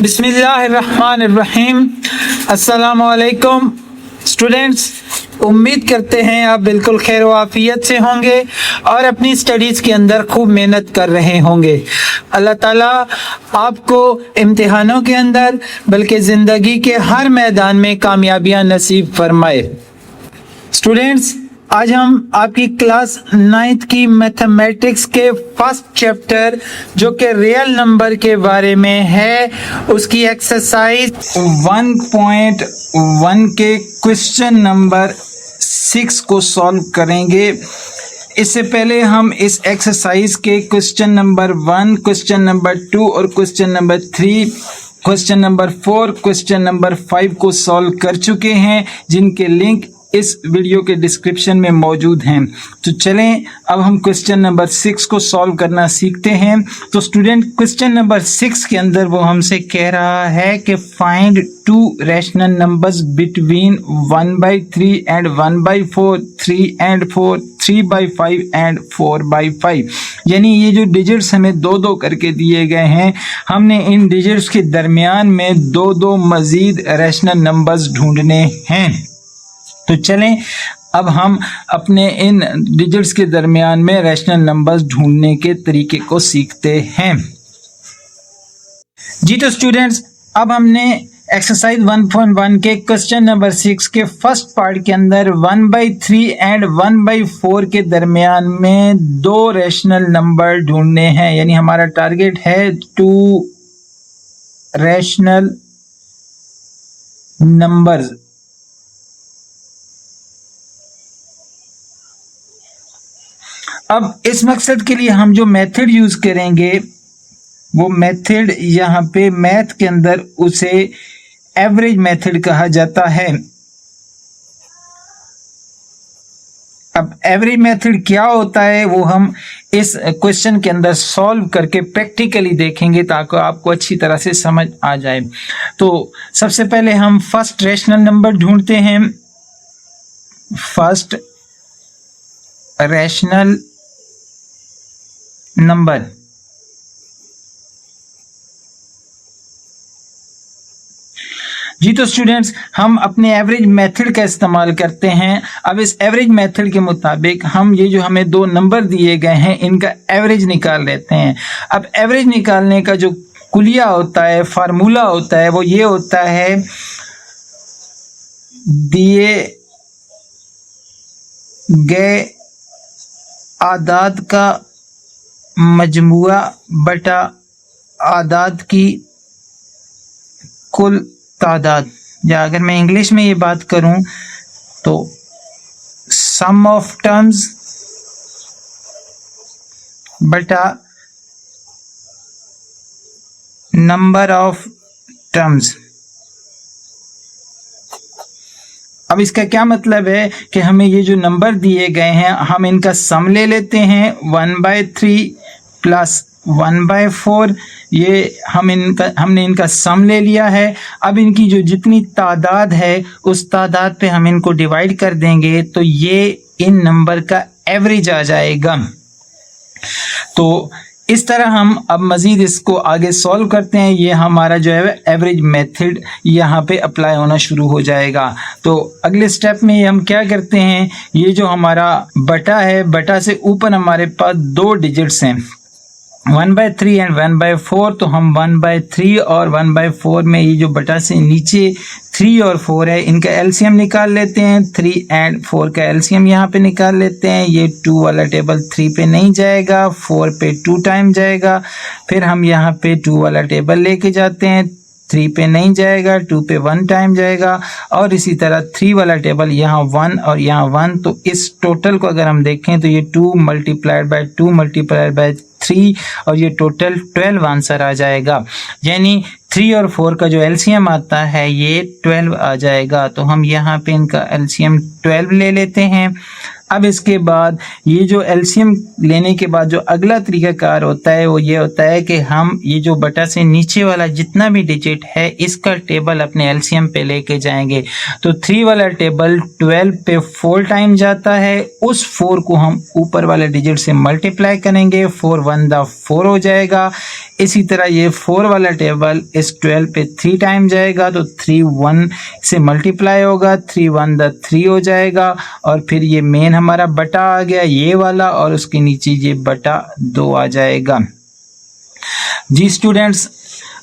बिस्मिल्लाहिर्रहमानिर्रहीम। अस्सलामुअलैकुम स्टूडेंट्स, उम्मीद करते हैं आप बिल्कुल खैर आफियत से होंगे और अपनी स्टडीज़ के अंदर खूब मेहनत कर रहे होंगे। अल्लाह ताला आपको इम्तिहानों के अंदर बल्कि ज़िंदगी के हर मैदान में कामयाबियाँ नसीब फरमाए। स्टूडेंट्स, आज हम आपकी क्लास 9th की मैथमेटिक्स के फर्स्ट चैप्टर जो कि रियल नंबर के बारे में है, उसकी एक्सरसाइज 1.1 के क्वेश्चन नंबर 6 को सॉल्व करेंगे। इससे पहले हम इस एक्सरसाइज के क्वेश्चन नंबर 1, क्वेश्चन नंबर 2 और question number 3, question number 4, question number 5 को सॉल्व कर चुके हैं, जिनके लिंक इस वीडियो के डिस्क्रिप्शन में मौजूद हैं। तो चलें अब हम क्वेश्चन नंबर 6 को सॉल्व करना सीखते हैं। तो स्टूडेंट, क्वेश्चन नंबर 6 के अंदर वो हमसे कह रहा है कि find 2 rational numbers between 1/3 and 1/4, 3 and 4, 3/5 and 4/5। यानी ये जो डिजिट्स हमें 2-2 करके दिए गए हैं, हमने इन डिजिट्स के दरमियान में 2-2 मज़ीद रैशनल नंबर्स ढूंढने हैं। तो चलें अब हम अपने इन डिजिट्स के दरमियान में रैशनल नंबर्स ढूंढने के तरीके को सीखते हैं। जी तो स्टूडेंट्स, अब हमने एक्सरसाइज 1.1 के क्वेश्चन नंबर 6 के फर्स्ट पार्ट के अंदर 1/3 एंड 1/4 के दरमियान में 2 रैशनल नंबर ढूंढने हैं। यानी हमारा टारगेट है 2 रैशनल नंबर्स। अब इस मकसद के लिए हम जो मेथड यूज करेंगे, वो मेथड यहाँ पे मैथ के अंदर उसे एवरेज मेथड कहा जाता है। अब एवरेज मेथड क्या होता है वो हम इस क्वेश्चन के अंदर सॉल्व करके प्रैक्टिकली देखेंगे ताकि आपको अच्छी तरह से समझ आ जाए। तो सबसे पहले हम फर्स्ट रैशनल नंबर ढूंढते हैं। फर्स्ट रैशनल नंबर, जी तो स्टूडेंट्स, हम अपने एवरेज मेथड का इस्तेमाल करते हैं। अब इस एवरेज मेथड के मुताबिक हम ये जो हमें 2 नंबर दिए गए हैं, इनका एवरेज निकाल लेते हैं। अब एवरेज निकालने का जो कुलिया होता है, फार्मूला होता है, वो ये होता है दिए गए आदाद का मजमुआ बटा आदाद की कुल तादाद। या अगर मैं इंग्लिश में ये बात करूं तो सम ऑफ टर्म्स बटा नंबर ऑफ टर्म्स। अब इसका क्या मतलब है कि हमें ये जो नंबर दिए गए हैं, हम इनका सम ले लेते हैं 1/3 प्लस 1/4। ये हमने इनका सम ले लिया है। अब इनकी जो जितनी तादाद है उस तादाद पे हम इनको डिवाइड कर देंगे तो ये इन नंबर का एवरेज आ जाएगा। तो इस तरह हम अब मज़ीद इसको आगे सॉल्व करते हैं। ये हमारा जो है एवरेज मेथड यहाँ पे अप्लाई होना शुरू हो जाएगा। तो अगले स्टेप में हम क्या करते हैं, ये जो हमारा बटा है, बटा से ऊपर हमारे पास 2 डिजिट्स हैं 1/3 एंड 1/4। तो हम 1/3 और 1/4 में ये जो बटा से नीचे 3 और 4 है, इनका एलसीएम निकाल लेते हैं। 3 एंड 4 का एलसीएम यहाँ पे निकाल लेते हैं। ये 2 वाला टेबल 3 पे नहीं जाएगा, 4 पे 2 टाइम जाएगा। फिर हम यहाँ पे 2 वाला टेबल लेके जाते हैं, 3 पे नहीं जाएगा, 2 पे 1 टाइम जाएगा। और इसी तरह 3 वाला टेबल यहाँ 1 और यहाँ 1। तो इस टोटल को अगर हम देखें तो ये 2 × 2 × 3 और ये टोटल 12 आंसर आ जाएगा। यानी 3 और 4 का जो एलसीएम आता है ये 12 आ जाएगा। तो हम यहाँ पे इनका एलसीएम 12 ले लेते हैं। अब इसके बाद ये जो एलसीएम लेने के बाद जो अगला तरीकाकार होता है वो ये होता है कि हम ये जो बटा से नीचे वाला जितना भी डिजिट है इसका टेबल अपने एलसीएम पे लेके जाएंगे। तो 3 वाला टेबल 12 पे 4 टाइम जाता है, उस 4 को हम ऊपर वाले डिजिट से मल्टीप्लाई करेंगे, 4 1 दा 4 हो जाएगा। इसी तरह ये 4 वाला टेबल इस 12 पे 3 टाइम जाएगा, तो 3 1 से मल्टीप्लाई होगा, 3 1 दा 3 हो जाएगा। और फिर ये मेन हमारा बटा आ गया ये वाला, और उसके नीचे ये बटा 2 आ जाएगा। जी स्टूडेंट्स,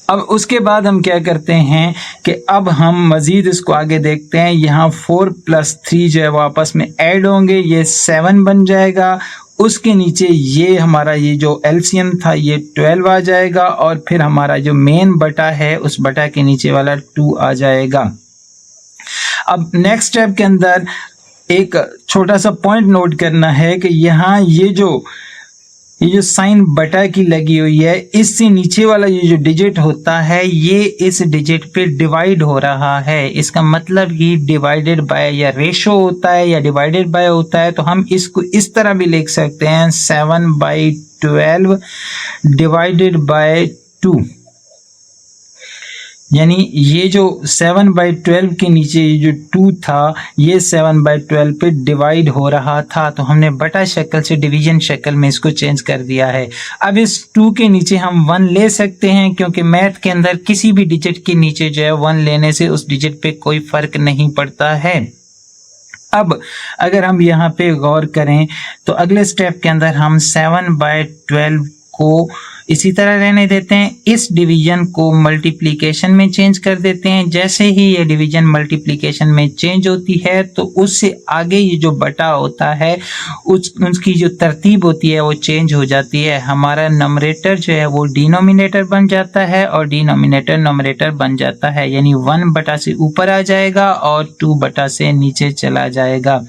अब उसके बाद हम क्या करते हैं कि अब हम मज़ीद इसको आगे देखते हैं। यहाँ 4 + 3 जो है वो आपस में ऐड होंगे, ये 7 बन जाएगा। उसके नीचे ये हमारा ये जो एलसीएम था ये 12 आ जाएगा, और फिर हमारा जो मेन बटा है उस बटा के नीचे वाला 2 आ जाएगा। अब नेक्स्ट स्टेप के अंदर एक छोटा सा पॉइंट नोट करना है कि यहाँ ये जो साइन बटा की लगी हुई है, इससे नीचे वाला ये जो डिजिट होता है ये इस डिजिट पे डिवाइड हो रहा है। इसका मतलब ये डिवाइडेड बाय या रेशो होता है या डिवाइडेड बाय होता है। तो हम इसको इस तरह भी लिख सकते हैं 7/12 डिवाइडेड बाय 2, यानी ये जो 7/12 के नीचे ये जो 2 था ये 7/12 पे डिवाइड हो रहा था, तो हमने बटा शक्ल से डिवीजन शक्ल में इसको चेंज कर दिया है। अब इस 2 के नीचे हम 1 ले सकते हैं, क्योंकि मैथ के अंदर किसी भी डिजिट के नीचे जो है 1 लेने से उस डिजिट पे कोई फर्क नहीं पड़ता है। अब अगर हम यहाँ पे गौर करें तो अगले स्टेप के अंदर हम 7/12 को इसी तरह रहने देते हैं, इस डिवीजन को मल्टीप्लिकेशन में चेंज कर देते हैं। जैसे ही ये डिवीजन मल्टीप्लिकेशन में चेंज होती है तो उससे आगे ये जो बटा होता है उसकी जो तरतीब होती है वो चेंज हो जाती है। हमारा नंबरेटर जो है वो डिनोमिनेटर बन जाता है और डिनोमिनेटर नंबरेटर बन जाता है, यानी 1 बटा से ऊपर आ जाएगा और 2 बटा से नीचे चला जाएगा।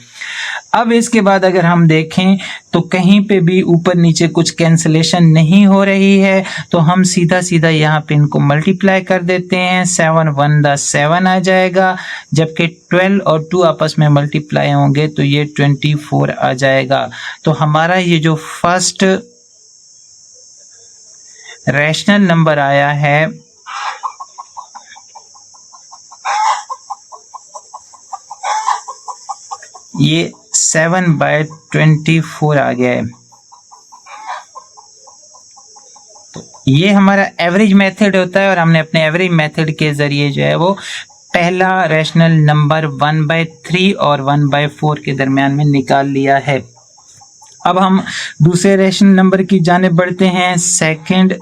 अब इसके बाद अगर हम देखें तो कहीं पे भी ऊपर नीचे कुछ कैंसिलेशन नहीं हो रही है, तो हम सीधा सीधा यहाँ पे इनको मल्टीप्लाई कर देते हैं। 7 1 दा 7 आ जाएगा, जबकि 12 और 2 आपस में मल्टीप्लाई होंगे तो ये 24 आ जाएगा। तो हमारा ये जो फर्स्ट रैशनल नंबर आया है ये 7/24 आ गया है। तो ये हमारा एवरेज मेथड होता है, और हमने अपने एवरेज मेथड के जरिए जो है वो पहला रैशनल नंबर 1/3 और 1/4 के दरमियान में निकाल लिया है। अब हम दूसरे रैशनल नंबर की जानिब बढ़ते हैं। सेकंड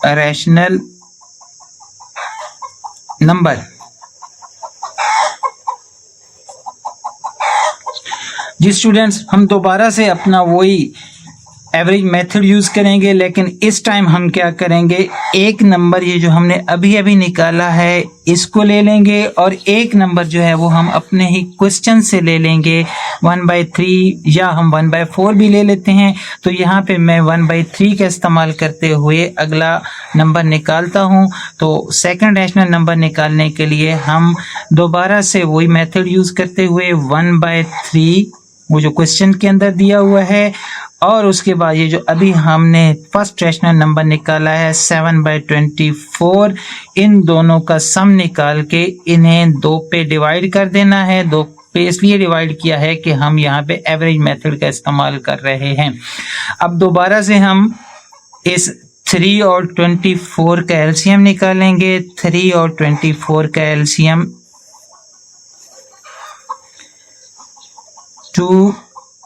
रैशनल नंबर, जी स्टूडेंट्स, हम दोबारा से अपना वही एवरेज मेथड यूज़ करेंगे, लेकिन इस टाइम हम क्या करेंगे, एक नंबर ये जो हमने अभी अभी निकाला है इसको ले लेंगे, और एक नंबर जो है वो हम अपने ही क्वेश्चन से ले लेंगे 1/3, या हम 1/4 भी ले लेते हैं। तो यहाँ पे मैं 1/3 का इस्तेमाल करते हुए अगला नंबर निकालता हूँ। तो सेकंड रैशनल नंबर निकालने के लिए हम दोबारा से वही मेथड यूज़ करते हुए 1/3 वो जो क्वेश्चन के अंदर दिया हुआ है, और उसके बाद ये जो अभी हमने फर्स्ट रैशनल नंबर निकाला है 7/24, इन दोनों का सम निकाल के इन्हें 2 पे डिवाइड कर देना है। 2 पे इसलिए डिवाइड किया है कि हम यहाँ पे एवरेज मेथड का इस्तेमाल कर रहे हैं। अब दोबारा से हम इस 3 और 24 का एलसीएम निकालेंगे। 3 और 24 का एलसीएम 2,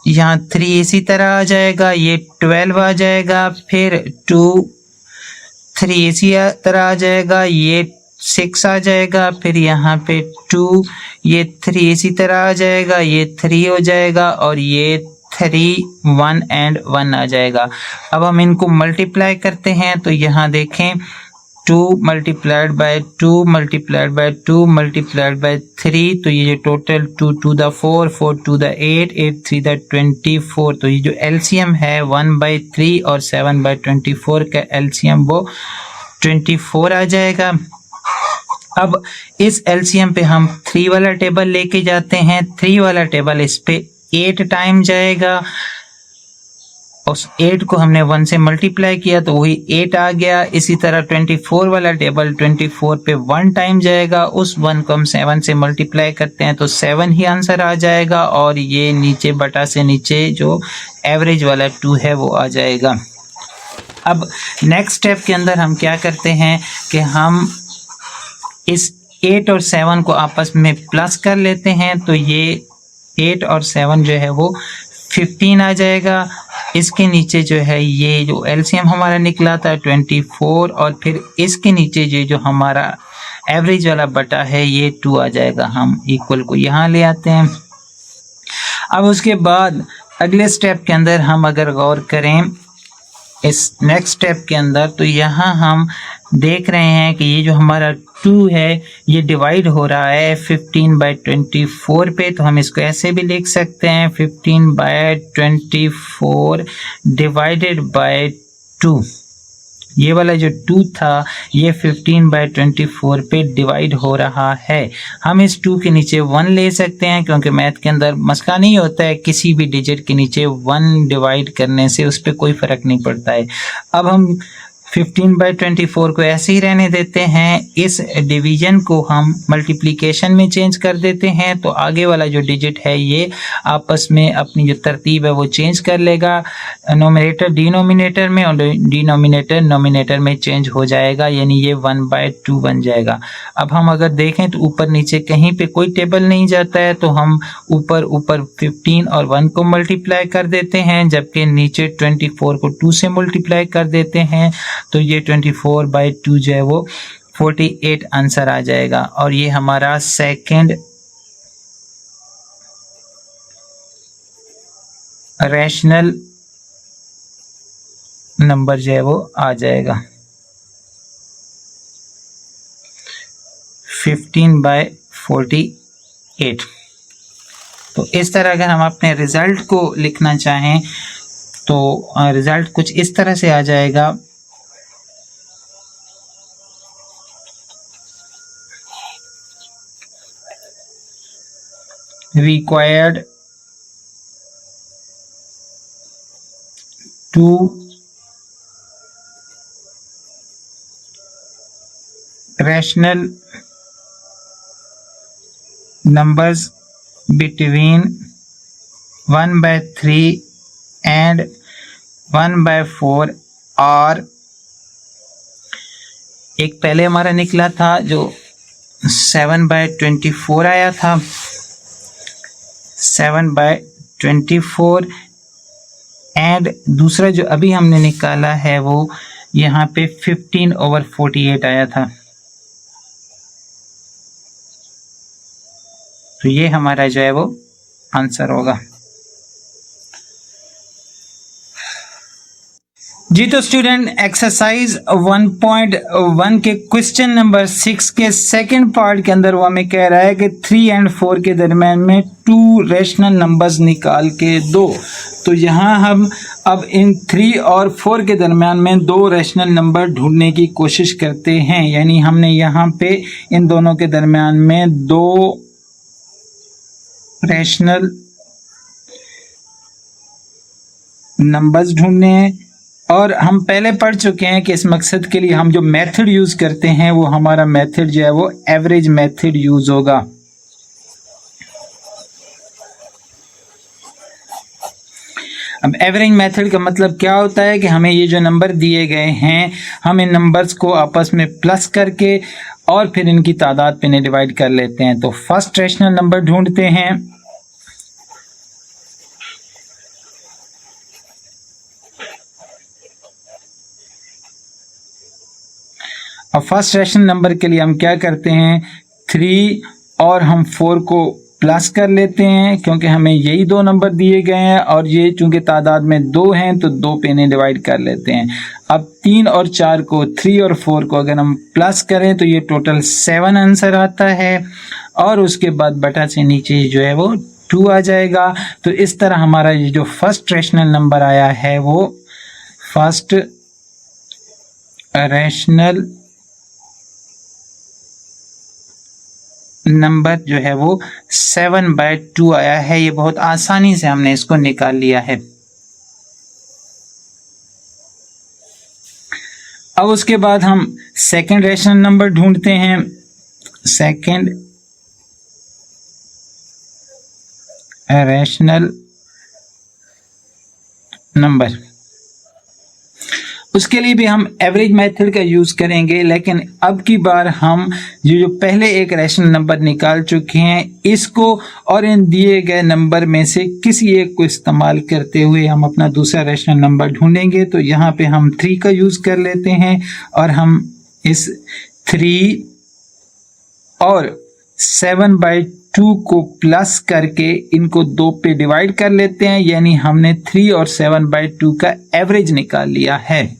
यहाँ 3 इसी तरह आ जाएगा, ये 12 आ जाएगा, फिर 2 3 इसी तरह आ जाएगा, ये 6 आ जाएगा, फिर यहाँ पे 2, ये 3 इसी तरह आ जाएगा, ये 3 हो जाएगा, और ये 3 1 एंड 1 आ जाएगा। अब हम इनको मल्टीप्लाई करते हैं, तो यहाँ देखें 2 multiplied by 2 multiplied by 2 multiplied by 3, तो ये जो total 2 to the 4 4 to the 8 8 3 the 24, तो ये जो एलसीएम है 1/3 और 7/24 का एलसीएम वो 24 आ जाएगा। अब इस एलसीएम पे हम 3 वाला टेबल लेके जाते हैं। 3 वाला टेबल इस पे 8 टाइम जाएगा। उस 8 को हमने 1 से मल्टीप्लाई किया तो वही 8 आ गया। इसी तरह 24 वाला टेबल 24 पे 1 टाइम जाएगा। उस 1 को हम 7 से मल्टीप्लाई करते हैं तो 7 ही आंसर आ जाएगा। और ये नीचे बटा से नीचे जो एवरेज वाला 2 है वो आ जाएगा। अब नेक्स्ट स्टेप के अंदर हम क्या करते हैं कि हम इस 8 और 7 को आपस में प्लस कर लेते हैं तो ये 8 और 7 जो है वो 15 आ जाएगा। इसके नीचे जो है ये जो एलसीएम हमारा निकला था 24 और फिर इसके नीचे ये जो हमारा एवरेज वाला बटा है ये 2 आ जाएगा। हम इक्वल को यहाँ ले आते हैं। अब उसके बाद अगले स्टेप के अंदर हम अगर गौर करें इस नेक्स्ट स्टेप के अंदर तो यहाँ हम देख रहे हैं कि ये जो हमारा 2 है ये डिवाइड हो रहा है 15/24 पे। तो हम इसको ऐसे भी लिख सकते हैं 15/24 डिवाइडेड बाय 2। ये वाला जो 2 था ये 15/24 पे डिवाइड हो रहा है। हम इस 2 के नीचे 1 ले सकते हैं क्योंकि मैथ के अंदर मसला नहीं होता है किसी भी डिजिट के नीचे 1 डिवाइड करने से उस पर कोई फ़र्क नहीं पड़ता है। अब हम 15/24 को ऐसे ही रहने देते हैं। इस डिवीजन को हम मल्टीप्लिकेशन में चेंज कर देते हैं तो आगे वाला जो डिजिट है ये आपस में अपनी जो तरतीब है वो चेंज कर लेगा। नोमिनेटर डिनोमिनेटर में और डिनोमिनेटर नोमिनेटर में चेंज हो जाएगा, यानी ये 1/2 बन जाएगा। अब हम अगर देखें तो ऊपर नीचे कहीं पे कोई टेबल नहीं जाता है तो हम ऊपर 15 और 1 को मल्टीप्लाई कर देते हैं, जबकि नीचे 24 को 2 से मल्टीप्लाई कर देते हैं तो ये 24/2 जो है वो 48 आंसर आ जाएगा। और ये हमारा सेकंड रैशनल नंबर जो है वो आ जाएगा 15/48। तो इस तरह अगर हम अपने रिजल्ट को लिखना चाहें तो रिजल्ट कुछ इस तरह से आ जाएगा। required to rational numbers between 1/3 and 1/4 और एक पहले हमारा निकला था जो 7/24 आया था, 7/24 एंड दूसरा जो अभी हमने निकाला है वो यहाँ पे 15/48 आया था। तो ये हमारा जो है वो आंसर होगा। जी तो स्टूडेंट एक्सरसाइज 1.1 के क्वेश्चन नंबर 6 के सेकंड पार्ट के अंदर वो हमें कह रहा है कि 3 और 4 के दरम्यान में 2 रैशनल नंबर्स निकाल के दो। तो यहाँ हम अब इन 3 और 4 के दरम्यान में 2 रैशनल नंबर ढूंढने की कोशिश करते हैं। यानी हमने यहाँ पे इन दोनों के दरम्यान में 2 रैशनल नंबर्स ढूंढने हैं। और हम पहले पढ़ चुके हैं कि इस मकसद के लिए हम जो मेथड यूज करते हैं वो हमारा मेथड जो है वो एवरेज मेथड यूज होगा। अब एवरेज मेथड का मतलब क्या होता है कि हमें ये जो नंबर दिए गए हैं हम इन नंबर्स को आपस में प्लस करके और फिर इनकी तादाद पे डिवाइड कर लेते हैं। तो फर्स्ट रैशनल नंबर ढूंढते हैं। अब फर्स्ट रैशनल नंबर के लिए हम क्या करते हैं 3 और हम 4 को प्लस कर लेते हैं क्योंकि हमें यही 2 नंबर दिए गए हैं और ये चूंकि तादाद में 2 हैं तो 2 पे इन्हें डिवाइड कर लेते हैं। अब 3 और 4 को 3 और 4 को अगर हम प्लस करें तो ये टोटल 7 आंसर आता है और उसके बाद बटा से नीचे जो है वो 2 आ जाएगा। तो इस तरह हमारा ये जो फर्स्ट रैशनल नंबर आया है वो फर्स्ट रैशनल नंबर जो है वो 7/2 आया है। ये बहुत आसानी से हमने इसको निकाल लिया है। अब उसके बाद हम सेकंड रैशनल नंबर ढूंढते हैं। सेकंड रैशनल नंबर, उसके लिए भी हम एवरेज मेथड का यूज करेंगे, लेकिन अब की बार हम जो पहले एक रैशनल नंबर निकाल चुके हैं इसको और इन दिए गए नंबर में से किसी एक को इस्तेमाल करते हुए हम अपना दूसरा रैशनल नंबर ढूंढेंगे। तो यहाँ पे हम 3 का यूज कर लेते हैं और हम इस 3 और 7/2 को प्लस करके इनको 2 पे डिवाइड कर लेते हैं, यानी हमने 3 और 7/2 का एवरेज निकाल लिया है।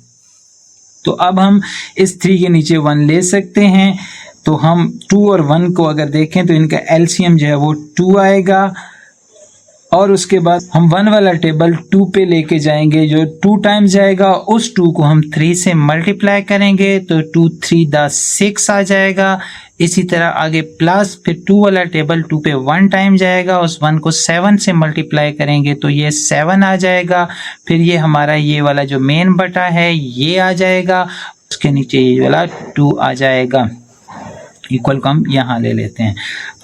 तो अब हम इस 3 के नीचे 1 ले सकते हैं। तो हम 2 और 1 को अगर देखें तो इनका एलसीएम जो है वो 2 आएगा, और उसके बाद हम 1 वाला टेबल 2 पे लेके जाएंगे, जो 2 टाइम्स जाएगा उस 2 को हम 3 से मल्टीप्लाई करेंगे तो 2 3 6 आ जाएगा। इसी तरह आगे प्लस, फिर 2 वाला टेबल 2 पे 1 टाइम जाएगा, उस 1 को 7 से मल्टीप्लाई करेंगे तो ये 7 आ जाएगा। फिर ये हमारा ये वाला जो मेन बटा है ये आ जाएगा, उसके नीचे ये वाला 2 आ जाएगा। इक्वल को हम यहाँ ले लेते हैं।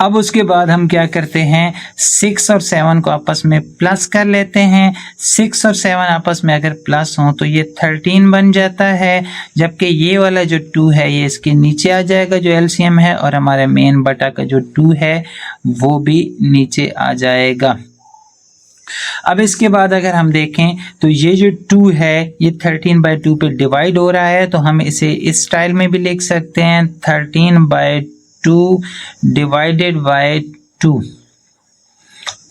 अब उसके बाद हम क्या करते हैं, 6 और 7 को आपस में प्लस कर लेते हैं। 6 और 7 आपस में अगर प्लस हो तो ये 13 बन जाता है, जबकि ये वाला जो 2 है ये इसके नीचे आ जाएगा जो एलसीएम है, और हमारे मेन बटा का जो 2 है वो भी नीचे आ जाएगा। अब इसके बाद अगर हम देखें तो ये जो 2 है ये 13/2 पे डिवाइड हो रहा है, तो हम इसे इस स्टाइल में भी लिख सकते हैं, 13/2 डिवाइडेड बाय 2।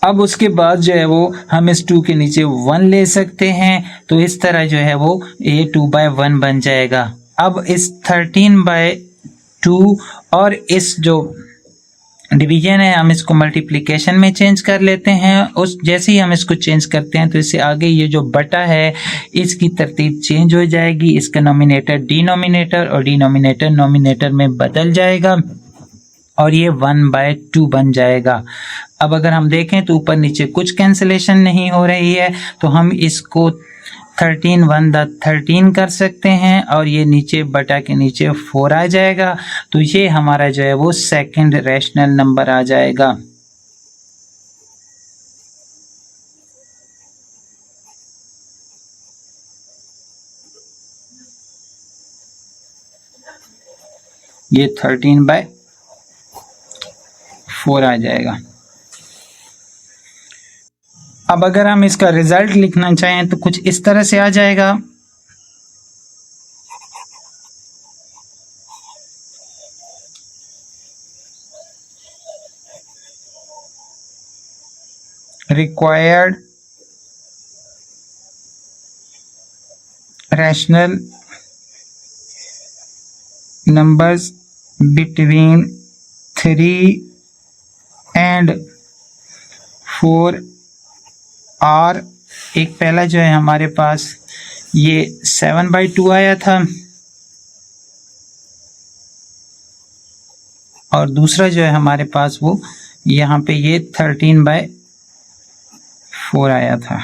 अब उसके बाद जो है वो हम इस 2 के नीचे 1 ले सकते हैं, तो इस तरह जो है वो ये 2/1 बन जाएगा। अब इस 13/2 और इस जो डिवीजन है हम इसको मल्टीप्लिकेशन में चेंज कर लेते हैं। उस जैसे ही हम इसको चेंज करते हैं तो इससे आगे ये जो बटा है इसकी तरतीब चेंज हो जाएगी, इसका नोमिनेटर डिनोमिनेटर और डिनोमिनेटर नोमिनेटर में बदल जाएगा और ये 1/2 बन जाएगा। अब अगर हम देखें तो ऊपर नीचे कुछ कैंसिलेशन नहीं हो रही है, तो हम इसको 13 1 13 कर सकते हैं और ये नीचे बटा के नीचे 4 आ जाएगा। तो ये हमारा जो है वो सेकंड रैशनल नंबर आ जाएगा। ये 13/4 आ जाएगा। अब अगर हम इसका रिजल्ट लिखना चाहें तो कुछ इस तरह से आ जाएगा। Required rational numbers between 3 and 4 और एक पहला जो है हमारे पास ये 7/2 आया था, और दूसरा जो है हमारे पास वो यहाँ पे ये 13/4 आया था।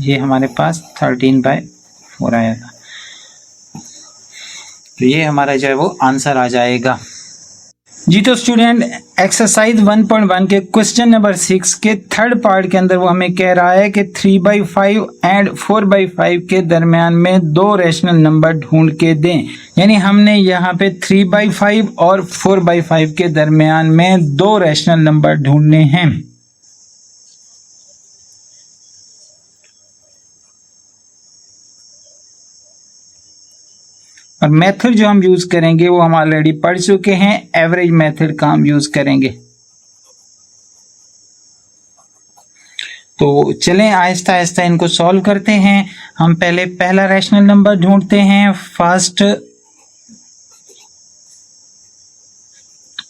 ये हमारे पास 13/4 आया था। तो ये हमारा जो है वो आंसर आ जाएगा। जी तो स्टूडेंट, एक्सरसाइज 1.1 के क्वेश्चन नंबर 6 के थर्ड पार्ट के अंदर वो हमें कह रहा है कि 3/5 एंड 4/5 के दरमियान में 2 रैशनल नंबर ढूंढ के दें। यानी हमने यहाँ पे 3/5 और 4/5 के दरमियान में 2 रैशनल नंबर ढूंढने हैं। और मेथड जो हम यूज करेंगे वो हम ऑलरेडी पढ़ चुके हैं, एवरेज मेथड का हम यूज करेंगे। तो चलें आहिस्ता आहिस्ता इनको सॉल्व करते हैं। हम पहले पहला रैशनल नंबर ढूंढते हैं, फर्स्ट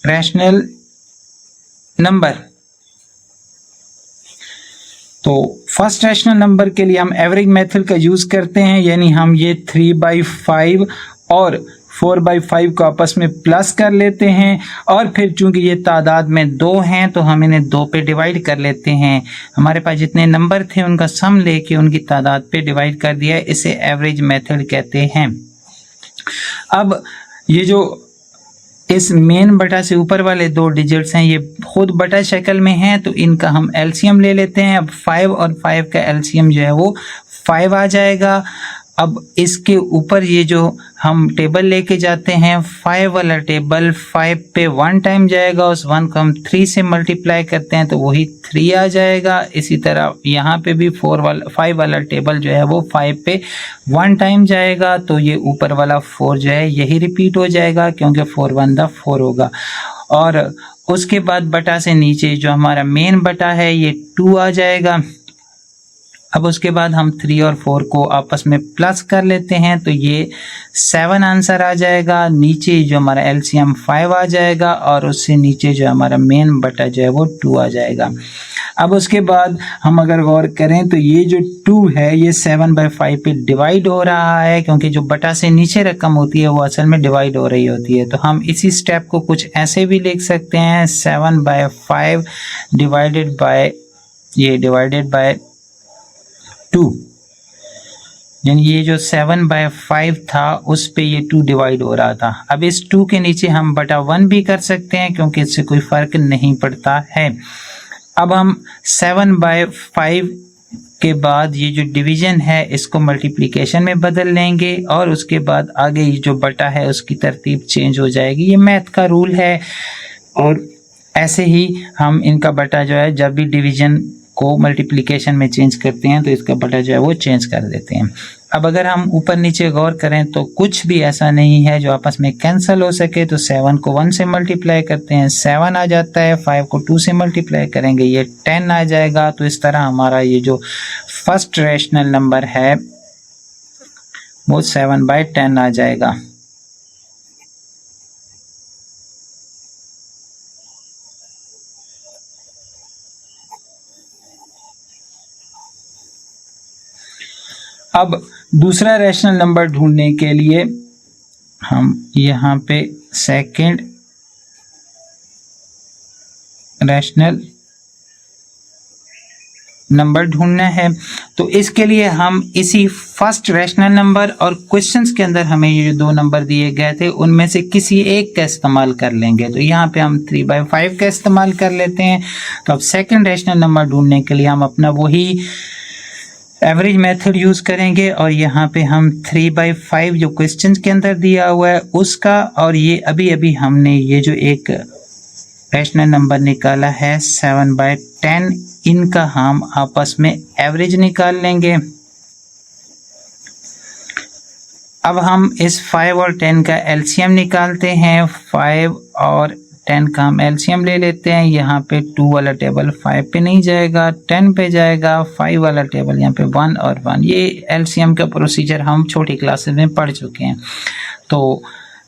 रैशनल नंबर। तो फर्स्ट रैशनल नंबर के लिए हम एवरेज मेथड का यूज करते हैं, यानी हम ये 3/5 और 4/5 को आपस में प्लस कर लेते हैं और फिर चूंकि ये तादाद में 2 हैं तो हम इन्हें 2 पे डिवाइड कर लेते हैं। हमारे पास जितने नंबर थे उनका सम लेके उनकी तादाद पे डिवाइड कर दिया, इसे एवरेज मेथड कहते हैं। अब ये जो इस मेन बटा से ऊपर वाले 2 डिजिट्स हैं ये खुद बटा शक्ल में हैं, तो इनका हम एलसीएम ले लेते हैं। अब 5 और 5 का एलसीएम जो है वो 5 आ जाएगा। अब इसके ऊपर ये जो हम टेबल लेके जाते हैं 5 वाला टेबल 5 पे 1 टाइम जाएगा, उस 1 को हम 3 से मल्टीप्लाई करते हैं तो वही 3 आ जाएगा। इसी तरह यहाँ पे भी 5 वाला टेबल जो है वो 5 पे 1 टाइम जाएगा, तो ये ऊपर वाला 4 जो है यही रिपीट हो जाएगा क्योंकि 4 1 दा 4 होगा। और उसके बाद बटा से नीचे जो हमारा मेन बटा है ये 2 आ जाएगा। अब उसके बाद हम 3 और 4 को आपस में प्लस कर लेते हैं तो ये 7 आंसर आ जाएगा। नीचे जो हमारा एलसीएम 5 आ जाएगा और उससे नीचे जो हमारा मेन बटा जो है वो 2 आ जाएगा। अब उसके बाद हम अगर गौर करें तो ये जो 2 है ये 7/5 पे डिवाइड हो रहा है क्योंकि जो बटा से नीचे रकम होती है वो असल में डिवाइड हो रही होती है। तो हम इसी स्टेप को कुछ ऐसे भी लिख सकते हैं 7/5 डिवाइडेड बाय 2, यानी ये जो 7/5 था उस पे ये 2 डिवाइड हो रहा था। अब इस 2 के नीचे हम बटा 1 भी कर सकते हैं क्योंकि इससे कोई फ़र्क नहीं पड़ता है। अब हम 7/5 के बाद ये जो डिवीज़न है इसको मल्टीप्लिकेशन में बदल लेंगे और उसके बाद आगे ये जो बटा है उसकी तरतीब चेंज हो जाएगी। ये मैथ का रूल है और ऐसे ही हम इनका बटा जो है जब भी डिवीज़न को मल्टीप्लिकेशन में चेंज करते हैं तो इसका बटा जो है वो चेंज कर देते हैं। अब अगर हम ऊपर नीचे गौर करें तो कुछ भी ऐसा नहीं है जो आपस में कैंसिल हो सके। तो 7 को 1 से मल्टीप्लाई करते हैं 7 आ जाता है, 5 को 2 से मल्टीप्लाई करेंगे ये 10 आ जाएगा। तो इस तरह हमारा ये जो फर्स्ट रैशनल नंबर है वो 7/10 आ जाएगा। अब दूसरा रैशनल नंबर ढूंढने के लिए हम यहाँ पे सेकंड रैशनल नंबर ढूंढना है। तो इसके लिए हम इसी फर्स्ट रैशनल नंबर और क्वेश्चंस के अंदर हमें ये जो 2 नंबर दिए गए थे उनमें से किसी एक का इस्तेमाल कर लेंगे। तो यहाँ पे हम 3/5 का इस्तेमाल कर लेते हैं। तो अब सेकंड रैशनल नंबर ढूंढने के लिए हम अपना वही एवरेज मेथड यूज़ करेंगे और यहाँ पे हम 3/5 जो क्वेश्चन के अंदर दिया हुआ है उसका और ये अभी हमने ये जो एक रैशनल नंबर निकाला है 7/10 इनका हम आपस में एवरेज निकाल लेंगे। अब हम इस 5 और 10 का एलसीएम निकालते हैं। 5 और 10 का हम एलसीएम ले लेते हैं। यहाँ पे 2 वाला टेबल 5 पे नहीं जाएगा, 10 पे जाएगा। 5 वाला टेबल यहाँ पे 1 और 1। ये एलसीएम का प्रोसीजर हम छोटी क्लासेस में पढ़ चुके हैं। तो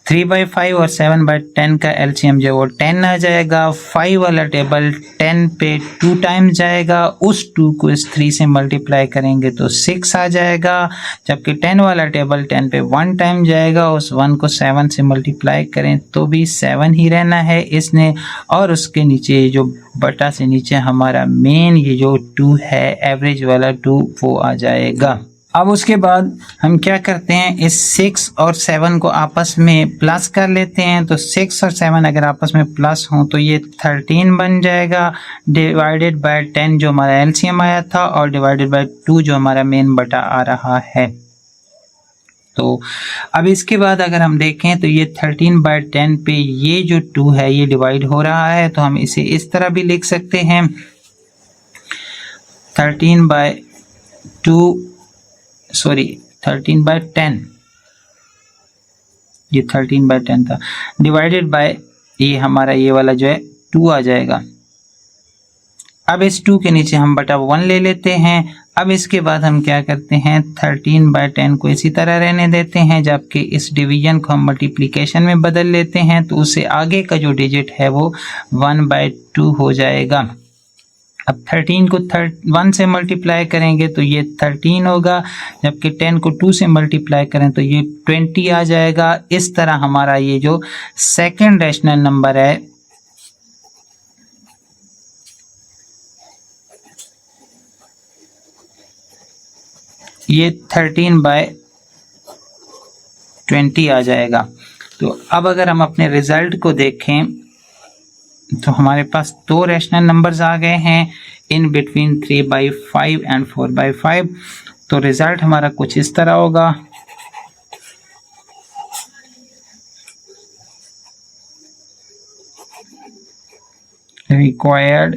3/5 और 7/10 का एलसीएम जो है वो 10 आ जाएगा। 5 वाला टेबल 10 पे 2 टाइम जाएगा, उस 2 को इस 3 से मल्टीप्लाई करेंगे तो 6 आ जाएगा। जबकि 10 वाला टेबल 10 पे 1 टाइम जाएगा, उस 1 को 7 से मल्टीप्लाई करें तो भी 7 ही रहना है इसने। और उसके नीचे जो बटा से नीचे हमारा मेन ये जो 2 है एवरेज वाला 2 वो आ जाएगा। अब उसके बाद हम क्या करते हैं इस 6 और 7 को आपस में प्लस कर लेते हैं। तो 6 और 7 अगर आपस में प्लस हों तो ये 13 बन जाएगा डिवाइडेड बाय 10 जो हमारा एलसीएम आया था और डिवाइडेड बाय 2 जो हमारा मेन बटा आ रहा है। तो अब इसके बाद अगर हम देखें तो ये 13/10 पे ये जो 2 है ये डिवाइड हो रहा है। तो हम इसे इस तरह भी लिख सकते हैं 13/10 ये 13/10 था डिवाइडेड बाय ये हमारा ये वाला जो है 2 आ जाएगा। अब इस 2 के नीचे हम बटा 1 ले लेते हैं। अब इसके बाद हम क्या करते हैं 13/10 को इसी तरह रहने देते हैं, जबकि इस डिवीजन को हम मल्टीप्लिकेशन में बदल लेते हैं तो उससे आगे का जो डिजिट है वो 1/2 हो जाएगा। अब 13 को 1 से मल्टीप्लाई करेंगे तो ये 13 होगा, जबकि 10 को 2 से मल्टीप्लाई करें तो ये 20 आ जाएगा। इस तरह हमारा ये जो सेकंड रैशनल नंबर है ये 13/20 आ जाएगा। तो अब अगर हम अपने रिजल्ट को देखें तो हमारे पास दो रैशनल नंबर्स आ गए हैं इन बिटवीन 3/5 एंड 4/5। तो रिजल्ट हमारा कुछ इस तरह होगा। Required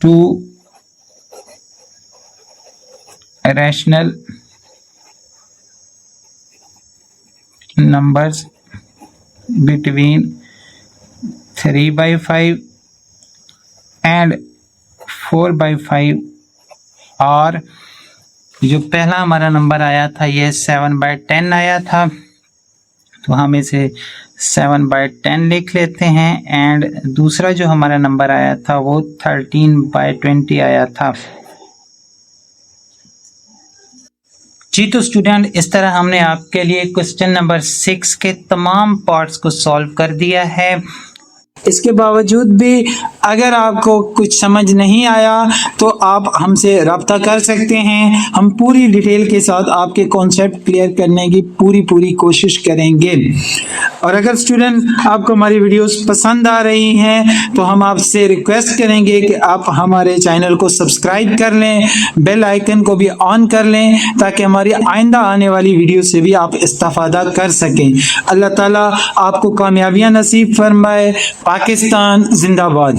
to rational numbers between 3/5 and 4/5 और जो पहला हमारा नंबर आया था ये 7/10 आया था, तो हम इसे 7/10 लिख लेते हैं। एंड दूसरा जो हमारा नंबर आया था वो 13/20 आया था। जी तो स्टूडेंट, इस तरह हमने आपके लिए क्वेश्चन नंबर 6 के तमाम पार्ट्स को सॉल्व कर दिया है। इसके बावजूद भी अगर आपको कुछ समझ नहीं आया तो आप हमसे रब्ता कर सकते हैं। हम पूरी डिटेल के साथ आपके कॉन्सेप्ट क्लियर करने की पूरी कोशिश करेंगे। और अगर स्टूडेंट आपको हमारी वीडियोस पसंद आ रही हैं तो हम आपसे रिक्वेस्ट करेंगे कि आप हमारे चैनल को सब्सक्राइब कर लें, बेल आइकन को भी ऑन कर लें ताकि हमारी आइंदा आने वाली वीडियो से भी आप इस्तेफादा कर सकें। अल्लाह ताला आपको कामयाबियां नसीब फरमाए। पाकिस्तान जिंदाबाद।